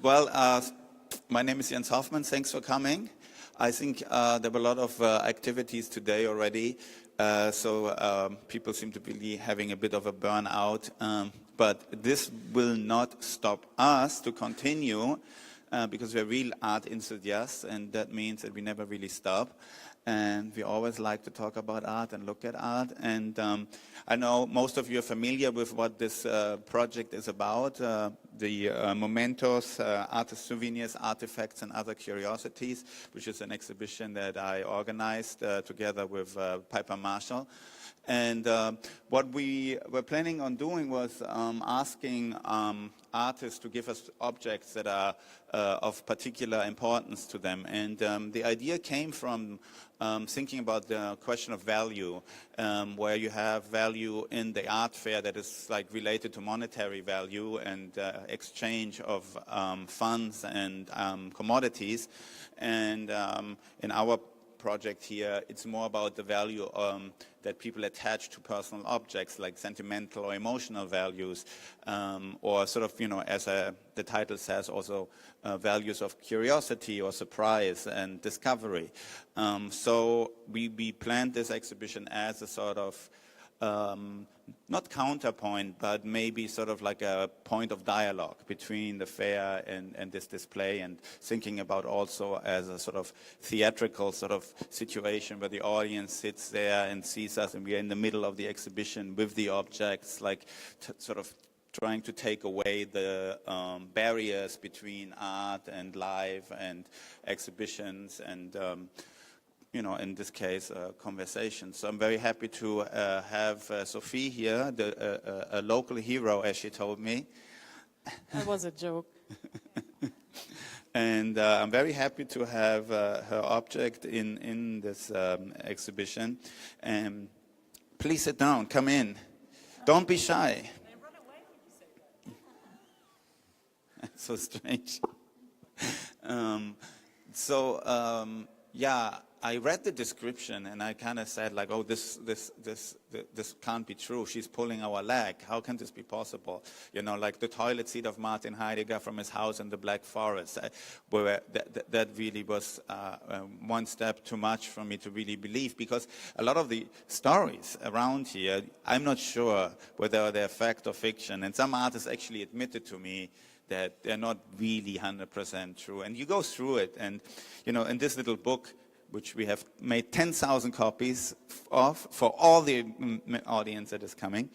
Well, my name is Jens Hoffmann. Thanks for coming. I think there were a lot of activities today already, so people seem to be having a bit of a burnout. But this will not stop us to continue because we're real art enthusiasts, and that means that we never really stop. And we always like to talk about art and look at art. And I know most of you are familiar with what this project is about, the Mementos, Souvenirs, Artefacts, and Other Curiosities, which is an exhibition that I organized together with Piper Marshall. And what we were planning on doing was asking artists to give us objects that are of particular importance to them. And the idea came from thinking about the question of value, where you have value in the art fair that is like related to monetary value and exchange of funds and commodities. And in our project here, it's more about the value that people attach to personal objects, like sentimental or emotional values, or sort of, as the title says, also values of curiosity or surprise and discovery. So we planned this exhibition as a sort of not counterpoint, but maybe sort of like a point of dialogue between the fair and this display, and thinking about also as a sort of theatrical sort of situation where the audience sits there and sees us, and we are in the middle of the exhibition with the objects, like sort of trying to take away the barriers between art and life and exhibitions and in this case, conversation. So I'm very happy to have Sophie here, a local hero, as she told me. That was a joke. And I'm very happy to have her object in this exhibition. Please sit down, come in. Don't be shy. They run away when you say that. So strange. Yeah, I read the description and I kind of said, like, oh, this can't be true. She's pulling our leg. How can this be possible? Like the toilet seat of Martin Heidegger from his house in the Black Forest. Where that really was one step too much for me to really believe, because a lot of the stories around here, I'm not sure whether they're fact or fiction. And some artists actually admitted to me that they're not really 100% true. And you go through it, and in this little book, which we have made 10,000 copies of for all the audience that is coming,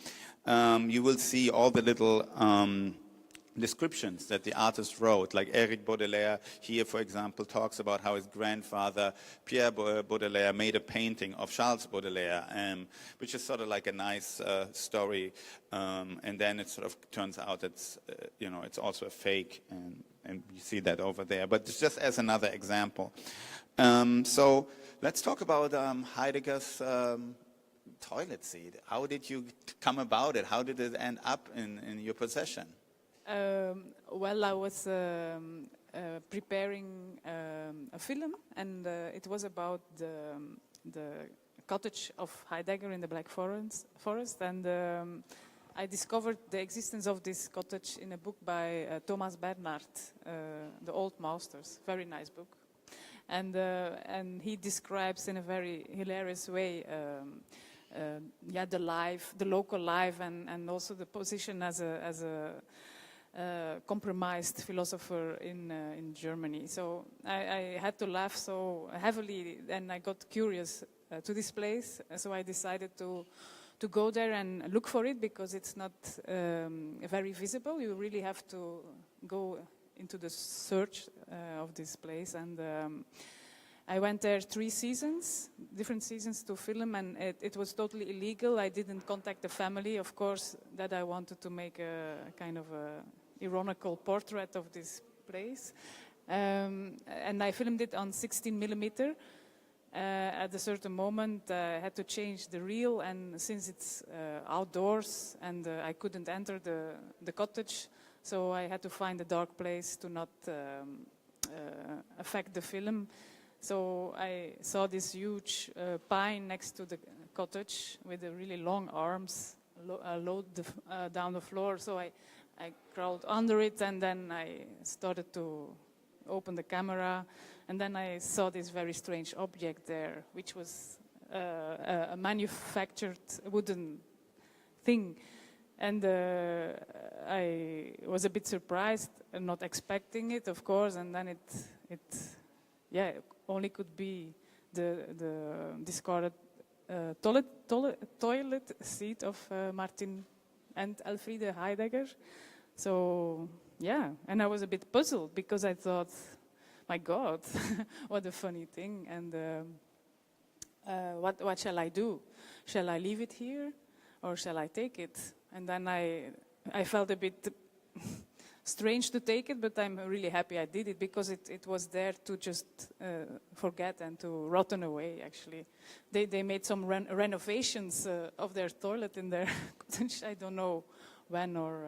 you will see all the little descriptions that the artist wrote. Like Eric Baudelaire here, for example, talks about how his grandfather, Pierre Baudelaire, made a painting of Charles Baudelaire, which is sort of like a nice story. And then it sort of turns out it's also a fake, and you see that over there. But it's just as another example. So let's talk about Heidegger's toilet seat. How did you come about it? How did it end up in your possession? Well, I was preparing a film, and it was about the cottage of Heidegger in the Black Forest, and I discovered the existence of this cottage in a book by Thomas Bernhardt, The Old Masters. Very nice book. And he describes in a very hilarious way the local life, and also the position as a compromised philosopher in Germany. So I had to laugh so heavily, and I got curious to this place. So I decided to go there and look for it, because it's not very visible. You really have to go into the search of this place, and I went there 3 seasons, different seasons, to film, and it was totally illegal. I didn't contact the family, of course, that I wanted to make a kind of a ironical portrait of this place, and I filmed it on 16 millimeter. At a certain moment, I had to change the reel, and since it's outdoors and I couldn't enter the cottage, so I had to find a dark place to not affect the film. So I saw this huge pine next to the cottage with the really long arms, down the floor. So I I crawled under it, and then I started to open the camera, and then I saw this very strange object there, which was a manufactured wooden thing. And I was a bit surprised, and not expecting it, of course, and then it only could be the discarded toilet seat of Martin and Elfriede Heidegger. So, yeah, and I was a bit puzzled because I thought, my God, what a funny thing. And what shall I do? Shall I leave it here or shall I take it? And then I felt a bit strange to take it, but I'm really happy I did it because it was there to just forget and to rotten away, actually. They made some renovations of their toilet in their cottage. I don't know when or...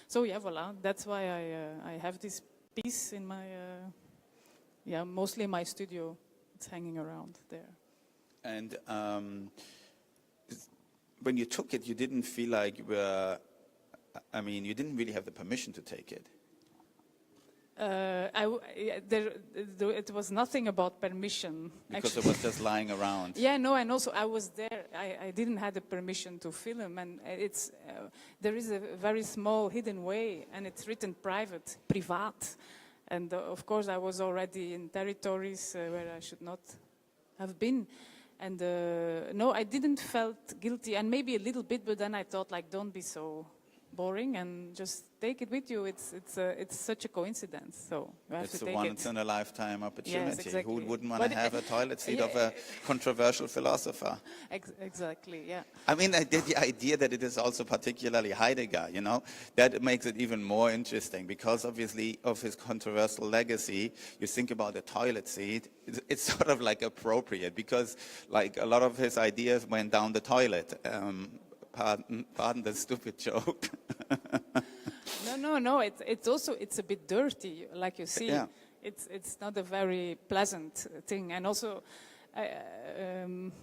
So, yeah, voila. That's why I have this piece in my... mostly in my studio. It's hanging around there. And when you took it, you didn't feel like you were... I mean, you didn't really have the permission to take it. It was nothing about permission. Because actually. it was just lying around. Yeah, no, and also I was there. I didn't have the permission to film, and there is a very small hidden way, and it's written private, privat. And of course, I was already in territories where I should not have been. And no, I didn't felt guilty, and maybe a little bit, but then I thought, like, don't be so boring and just take it with you. It's such a coincidence, so you have to take it. It's a once-in-a-lifetime opportunity. Yes, exactly. Who wouldn't want to have a toilet seat of a controversial philosopher? Exactly, yeah. I mean, the idea that it is also particularly Heidegger, you know, that makes it even more interesting because obviously of his controversial legacy, you think about the toilet seat, it's sort of like appropriate because like a lot of his ideas went down the toilet. Pardon the stupid joke. No. It's a bit dirty, like you see. Yeah. It's not a very pleasant thing, and also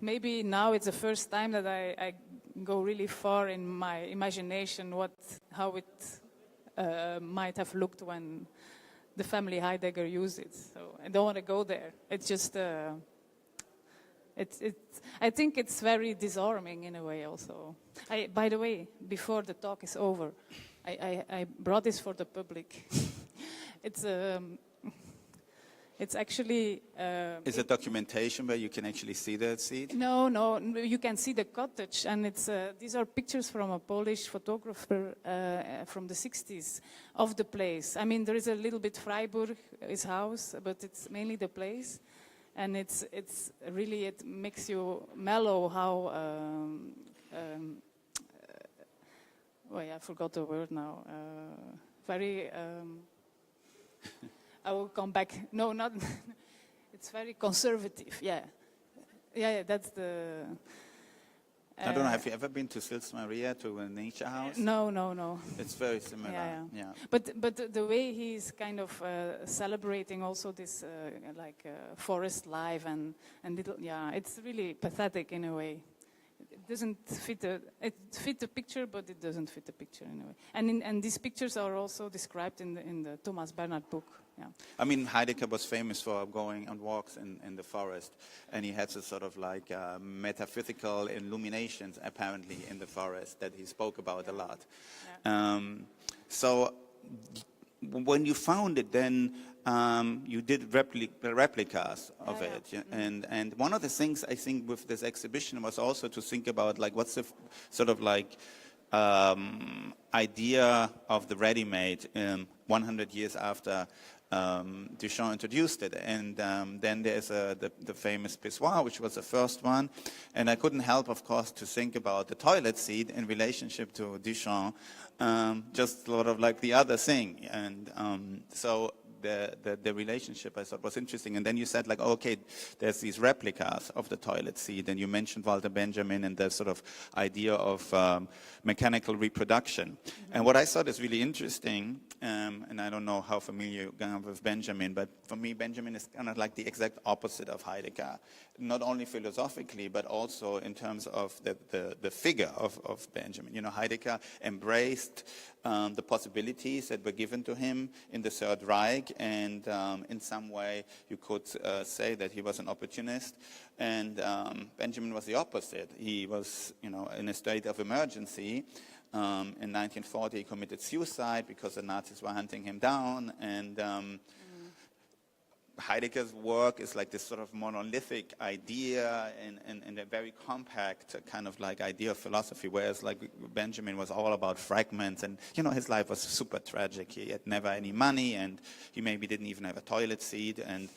maybe now it's the first time that I go really far in my imagination how it might have looked when the family Heidegger used it. So I don't want to go there. It's just. I think it's very disarming in a way also. By the way, before the talk is over, I brought this for the public. It's actually... Is it documentation where you can actually see the seat? No, you can see the cottage, and these are pictures from a Polish photographer from the 60s of the place. I mean, there is a little bit Freiburg, his house, but it's mainly the place. And it's really, it makes you mellow how, I forgot the word now. Very, I will come back. No, not, it's very conservative, yeah. Yeah, that's the... I don't know, have you ever been to Sils Maria, to a nature house? No. It's very similar, yeah. But the way he's kind of celebrating also this forest life and little, it's really pathetic in a way. It doesn't fit it fits the picture, but it doesn't fit the picture in a way. And these pictures are also described in the Thomas Bernhard book. Yeah. I mean, Heidegger was famous for going on walks in the forest, and he had a sort of like metaphysical illuminations apparently in the forest that he spoke about a lot. Yeah. So when you found it, then you did replicas of it. Yeah? And one of the things I think with this exhibition was also to think about like what's the sort of like idea of the ready-made 100 years after Duchamp introduced it, and then there's the famous pissoir, which was the first one, and I couldn't help, of course, to think about the toilet seat in relationship to Duchamp, just sort of like the other thing, and so the relationship I thought was interesting. And then you said, like, okay, there's these replicas of the toilet seat, and you mentioned Walter Benjamin and the sort of idea of mechanical reproduction. And what I thought is really interesting, and I don't know how familiar you are with Benjamin, but for me, Benjamin is kind of like the exact opposite of Heidegger, not only philosophically, but also in terms of the figure of Benjamin. You know, Heidegger embraced the possibilities that were given to him in the Third Reich, and in some way you could say that he was an opportunist, and Benjamin was the opposite. He was, you know, in a state of emergency. In 1940 he committed suicide because the Nazis were hunting him down, and Heidegger's work is like this sort of monolithic idea and a very compact kind of like idea of philosophy, whereas like Benjamin was all about fragments, and you know, his life was super tragic. He had never any money, and he maybe didn't even have a toilet seat, and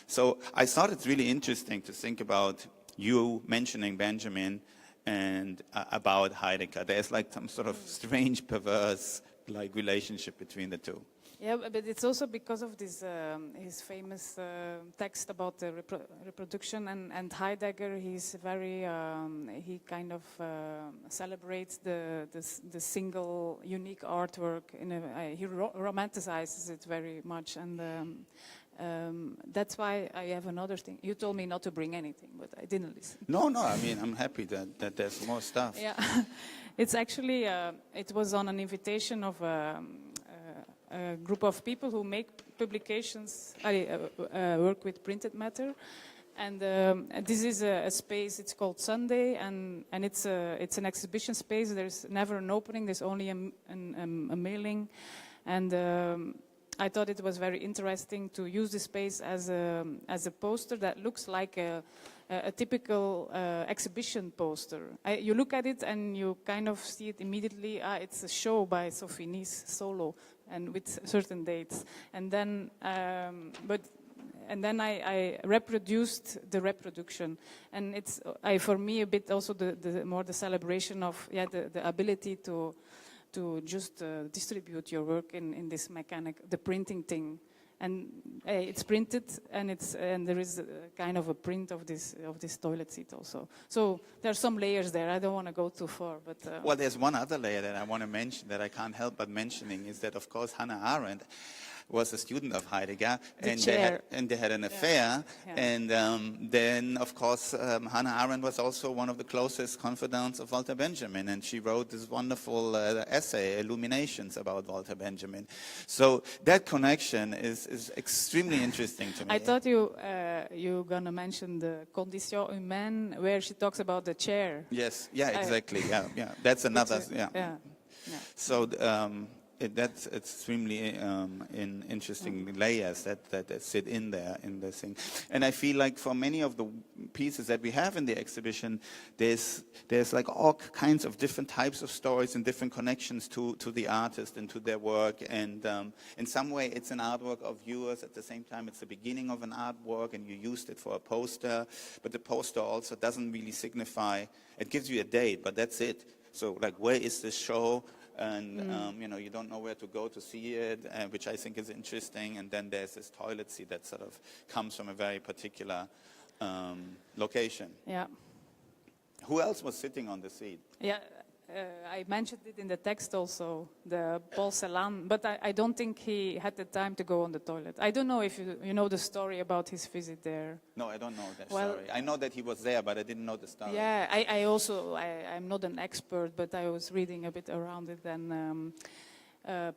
so I thought it's really interesting to think about you mentioning Benjamin and about Heidegger. There's like some sort of strange, perverse like relationship between the two. Yeah, but it's also because of this his famous text about the reproduction, and Heidegger. He's very he kind of celebrates the single unique artwork. He romanticizes it very much, and that's why I have another thing. You told me not to bring anything, but I didn't listen. No, I mean, I'm happy that there's more stuff. Yeah, it's actually it was on an invitation of a group of people who make publications. I work with printed matter, and this is a space. It's called Sunday, and it's an exhibition space. There's never an opening. There's only a mailing, and I thought it was very interesting to use this space as a poster that looks like a typical exhibition poster. You look at it and you kind of see it immediately. It's a show by Sophie Nys solo, and with certain dates. And then, I reproduced the reproduction, and it's for me a bit also the more the celebration of the ability to just distribute your work in this the printing thing. And it's printed, and there is kind of a print of this toilet seat also. So there are some layers there. I don't want to go too far, but well, there's one other layer that I want to mention that I can't help but mentioning, is that of course Hannah Arendt was a student of Heidegger, and they had an affair. Yeah. And then, of course, Hannah Arendt was also one of the closest confidants of Walter Benjamin, and she wrote this wonderful essay, Illuminations, about Walter Benjamin. So that connection is extremely interesting to me. I thought you gonna mention the Condition Humaine, where she talks about the chair. Yes, yeah, exactly. Yeah. That's another. Yeah. So. That's extremely interesting layers that sit in there in the thing, and I feel like for many of the pieces that we have in the exhibition, there's like all kinds of different types of stories and different connections to the artist and to their work, and in some way it's an artwork of yours. At the same time, it's the beginning of an artwork, and you used it for a poster, but the poster also doesn't really signify. It gives you a date, but that's it. So like, where is this show? And you don't know where to go to see it, which I think is interesting. And then there's this toilet seat that sort of comes from a very particular location. Yeah. Who else was sitting on the seat? Yeah, I mentioned it in the text also, the Paul Celan, but I don't think he had the time to go on the toilet. I don't know if you know the story about his visit there. No, I don't know that story. I know that he was there, but I didn't know the story. Yeah, I'm not an expert, but I was reading a bit around it. And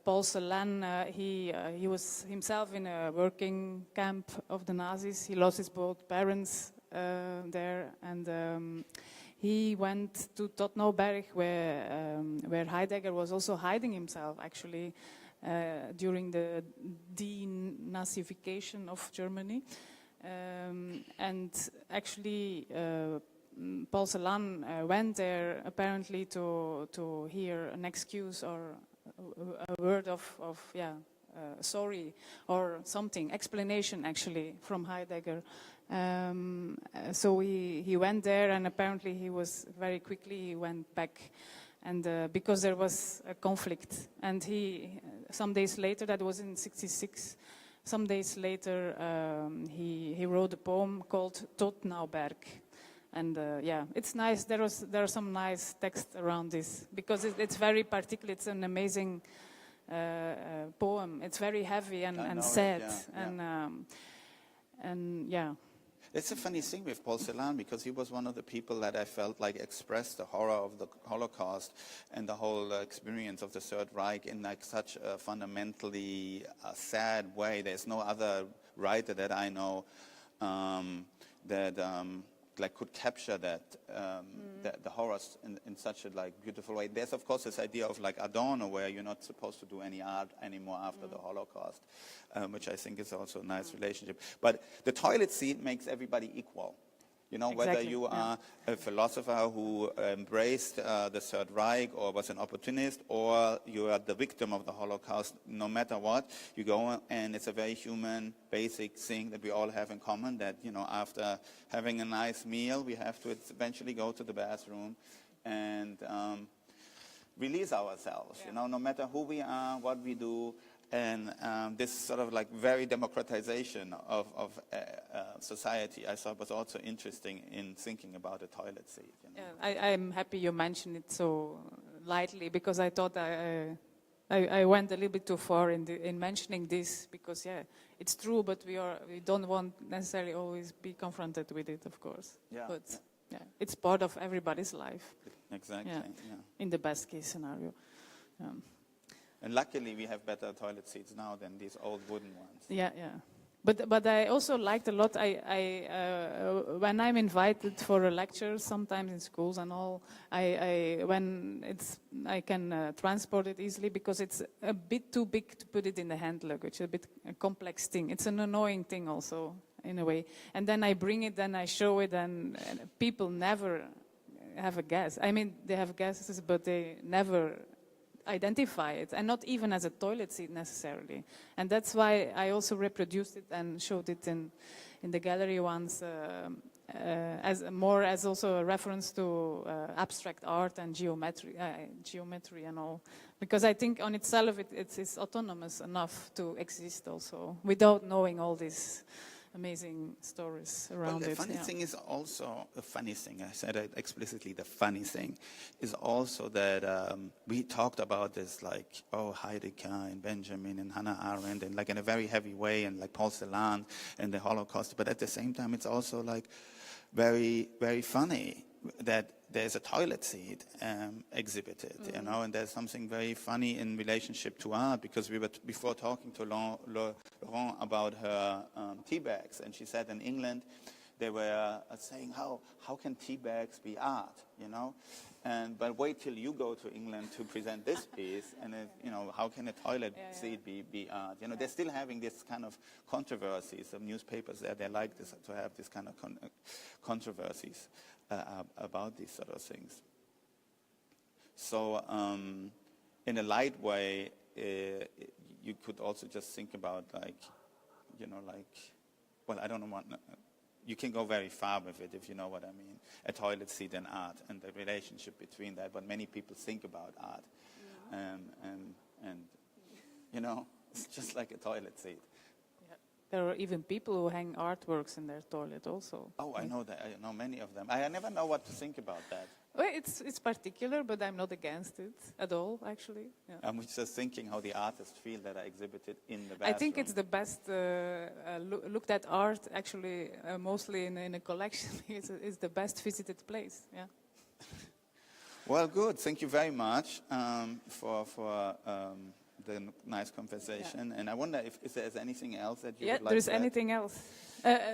Paul Celan, he was himself in a working camp of the Nazis. He lost his both parents there, and he went to Tottenauberg, where Heidegger was also hiding himself, actually, during the denazification of Germany. And actually, Paul Celan went there apparently to hear an excuse or a word of sorry or something, explanation actually from Heidegger. So he went there, and apparently he went back and because there was a conflict. And he, some days later, that was in '66, some days later, he wrote a poem called Tot Nauberg. And yeah, it's nice. There are some nice text around this because it's very particular. It's an amazing poem. It's very heavy and sad, and yeah. It's a funny thing with Paul Celan because he was one of the people that I felt like expressed the horror of the Holocaust and the whole experience of the Third Reich in like such a fundamentally sad way. There's no other writer that I know that like could capture that the horrors in such a like beautiful way. There's of course this idea of like Adorno where you're not supposed to do any art anymore after the Holocaust, which I think is also a nice relationship. But the toilet seat makes everybody equal. You know, Exactly, whether you are a philosopher who embraced the Third Reich or was an opportunist, or you are the victim of the Holocaust, no matter what, you go, and it's a very human, basic thing that we all have in common, that, you know, after having a nice meal, we have to eventually go to the bathroom and release ourselves, you know, no matter who we are, what we do. And this sort of like very democratization of society, I thought was also interesting in thinking about a toilet seat. You know? Yeah, I'm happy you mentioned it so lightly because I thought I went a little bit too far in mentioning this because yeah, it's true, but we don't want necessarily always be confronted with it, of course. Yeah. But yeah, it's part of everybody's life. Exactly. Yeah. Yeah. In the best case scenario. And luckily we have better toilet seats now than these old wooden ones. Yeah, yeah. But I also liked a lot. When I'm invited for a lecture, sometimes in schools and all, I can transport it easily because it's a bit too big to put it in the hand luggage. A bit a complex thing. It's an annoying thing also in a way. And then I bring it, then I show it, and people never have a guess. I mean, they have guesses, but they never identify it, and not even as a toilet seat necessarily. And that's why I also reproduced it and showed it in the gallery once as also a reference to abstract art and geometry and all. Because I think on itself it's autonomous enough to exist also without knowing all these amazing stories around the it. funny thing is also, the funny thing, I said it explicitly, the funny thing is also that we talked about this like, Heidegger and Benjamin and Hannah Arendt and like in a very heavy way and like Paul Celan and the Holocaust, but at the same time it's also like very, very funny that there's a toilet seat exhibited, you know, and there's something very funny in relationship to art because we were before talking to Laurent about her tea bags, and she said in England they were saying how can tea bags be art, you know, but wait till you go to England to present this piece, and you know, how can a toilet seat be art? You know, they're still having this kind of controversies. Some newspapers there, they like this to have this kind of controversies about these sort of things. So in a light way, you could also just think about like, you know, like, well, I don't know what, you can go very far with it if you know what I mean. A toilet seat and art and the relationship between that, but many people think about art. And you know, it's just like a toilet seat. There are even people who hang artworks in their toilet also. Oh, I know that. I know many of them. I never know what to think about that. Well, it's particular, but I'm not against it at all, actually. Yeah. I'm just thinking how the artists feel that are exhibited in the bathroom. I think it's the best looked at art, actually, mostly in a collection. It's the best visited place. Yeah. Well, good. Thank you very much for the nice conversation. Yeah. And I wonder if there's anything else that you would like to add? There's anything else.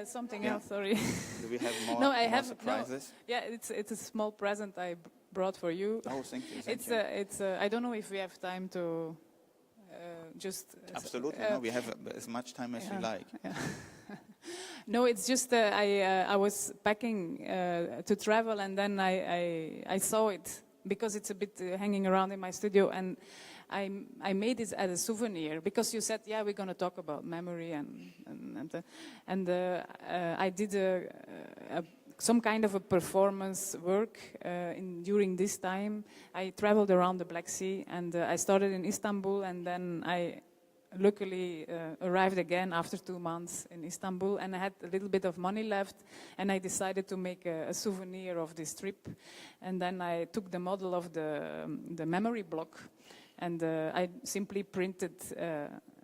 Something else, sorry. Do we have more, no, I more have, surprises? No. Yeah, it's a small present I brought for you. Oh, thank you. Thank you. I don't know if we have time to just... Absolutely. No, we have as much time as you like. Yeah. No, it's just I was packing to travel, and then I saw it because it's a bit hanging around in my studio, and I made it as a souvenir because you said, yeah, we're going to talk about memory, and I did a some kind of a performance work during this time. I traveled around the Black Sea, and I started in Istanbul, and then I luckily arrived again after 2 months in Istanbul, and I had a little bit of money left, and I decided to make a souvenir of this trip. And then I took the model of the memory block, and I simply printed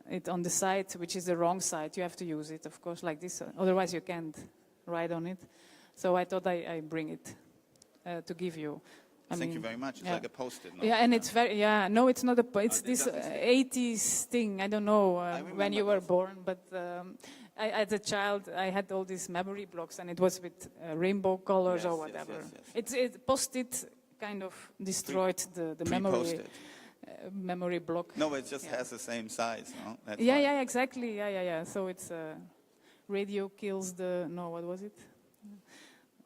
it on the side, which is the wrong side. You have to use it, of course, like this, otherwise you can't write on it. So I thought I bring it to give you. Thank you very much. It's like a post-it note. Yeah, and it's very, no, it's not it's this 80s thing. I don't know when you were born, but as a child, I had all these memory blocks, and it was with rainbow colors or whatever. Yes. It Post-it kind of destroyed the memory block. No, it just has the same size, no? That's Exactly. Yeah. So it's radio kills what was it?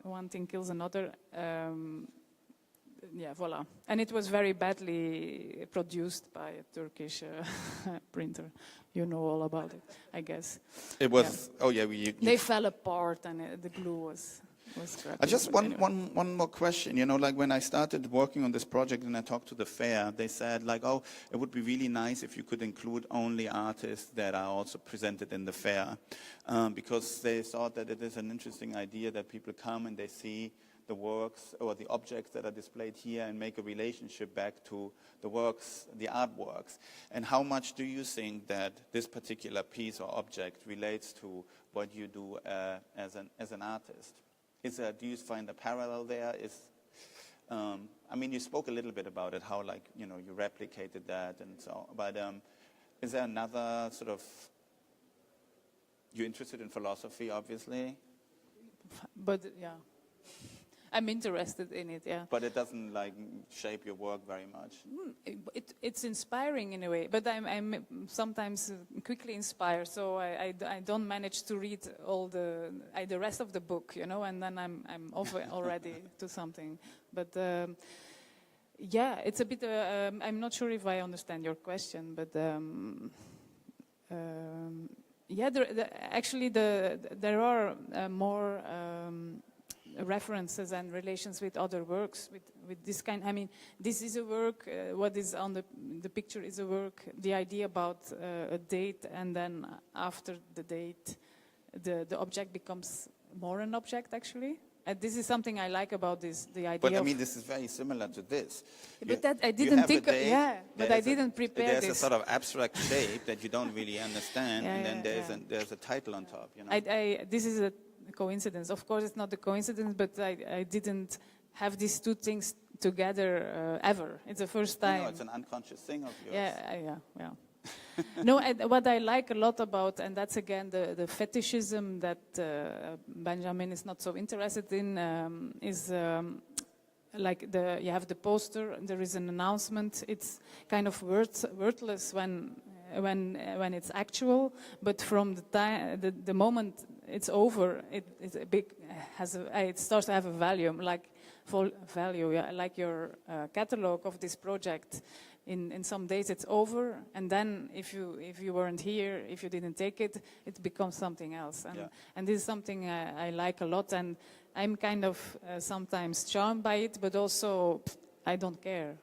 One thing kills another. Voila. And it was very badly produced by a Turkish printer. You know all about it, I guess. It was, they fell apart, and the glue was crappy. Just one more question. You know, like when I started working on this project and I talked to the fair, they said like, oh, it would be really nice if you could include only artists that are also presented in the fair. Because they thought that it is an interesting idea that people come and they see the works or the objects that are displayed here and make a relationship back to the works, the artworks. And how much do you think that this particular piece or object relates to what you do as an artist? Do you find a parallel there? You spoke a little bit about it, how you replicated that and so, but is there another sort of, you're interested in philosophy, obviously? But, yeah. I'm interested in it, yeah. But it doesn't shape your work very much. It's inspiring in a way, but I'm sometimes quickly inspired. So I don't manage to read all the rest of the book, and then I'm off already to something. But it's a bit. I'm not sure if I understand your question, but there are more. References and relations with other works with this kind. This is a work. What is on the picture is a work. The idea about a date, and then after the date, the object becomes more an object actually. This is something I like about this. The idea. But this is very similar to this. But I didn't think. But I didn't prepare this. There's a sort of abstract shape that you don't really understand, and then there's a title on top. This is a coincidence. Of course, it's not a coincidence, but I didn't have these two things together ever. It's the first time. No, it's an unconscious thing of yours. Yeah. No, what I like a lot about, and that's again the fetishism that Benjamin is not so interested in, is you have the poster. There is an announcement. It's kind of wordless when it's actual, but from the moment it's over, it starts to have a value, like full value. Yeah, like your catalog of this project. In some days it's over, and then if you weren't here, if you didn't take it, it becomes something else. And this is something I like a lot, and I'm kind of sometimes charmed by it, but also I don't care.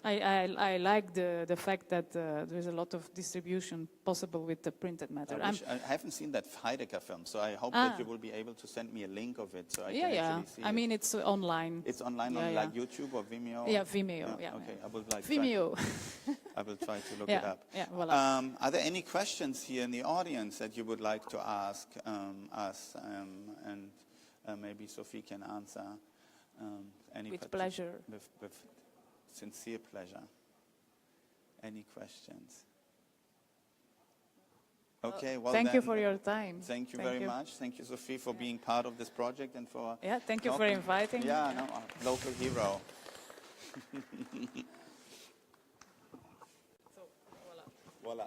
I like the fact that there's a lot of distribution possible with the printed matter. I haven't seen that Heidegger film, so I hope that you will be able to send me a link of it so I can actually see it. It's online. It's online on YouTube or Vimeo? Yeah, Vimeo. Yeah. Okay, I will Vimeo. I will try to look it up. Yeah, voilà. Are there any questions here in the audience that you would like to ask us? And maybe Sophie can answer. With pleasure. With sincere pleasure. Any questions? Okay, well thank you for your time. Thank you very much. Thank you, Sophie, for being part of this project and for thank you for inviting. Yeah, no, our local hero. So, voila. Voila.